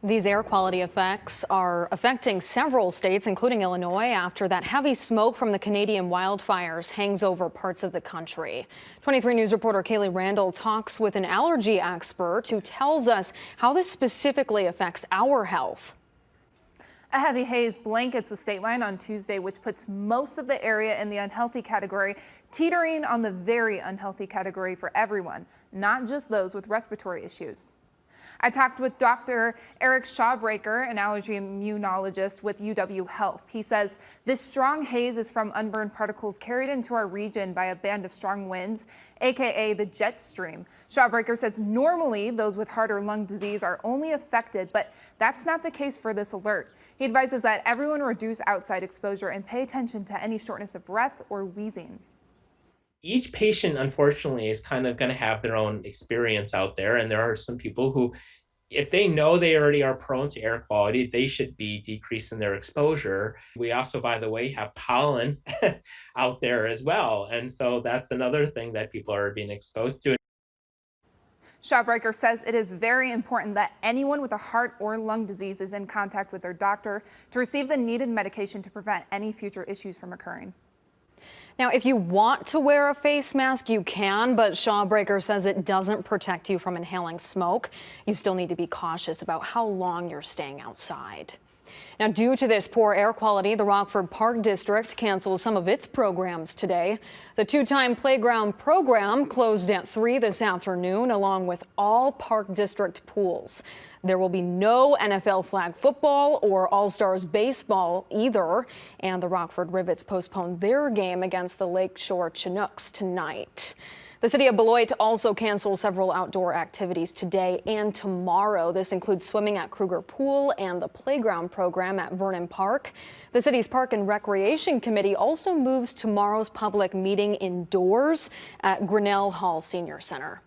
These air quality effects are affecting several states, including Illinois, after that heavy smoke from the Canadian wildfires hangs over parts of the country. 23 News reporter Kaylee Randall talks with an allergy expert who tells us how this specifically affects our health. A heavy haze blankets the state line on Tuesday, which puts most of the area in the unhealthy category, teetering on the very unhealthy category for everyone, not just those with respiratory issues. I talked with Dr. Eric Shawbreaker, an allergy immunologist with UW Health. He says this strong haze is from unburned particles carried into our region by a band of strong winds, aka the jet stream. Shawbreaker says normally those with heart or lung disease are only affected, but that's not the case for this alert. He advises that everyone reduce outside exposure and pay attention to any shortness of breath or wheezing. Each patient, unfortunately, is kind of going to have their own experience out there. And there are some people who, if they know they already are prone to air quality, they should be decreasing their exposure. We also, by the way, have pollen out there as well. And so that's another thing that people are being exposed to. Shawbreaker says it is very important that anyone with a heart or lung disease is in contact with their doctor to receive the needed medication to prevent any future issues from occurring. Now, if you want to wear a face mask, you can, but Shawbreaker says it doesn't protect you from inhaling smoke. You still need to be cautious about how long you're staying outside. Now, due to this poor air quality, the Rockford Park District canceled some of its programs today. The two-time playground program closed at 3 this afternoon, along with all Park District pools. There will be no NFL flag football or All-Stars baseball either, and the Rockford Rivets postponed their game against the Lakeshore Chinooks tonight. The city of Beloit also canceled several outdoor activities today and tomorrow. This includes swimming at Kruger Pool and the playground program at Vernon Park. The city's Park and Recreation Committee also moves tomorrow's public meeting indoors at Grinnell Hall Senior Center.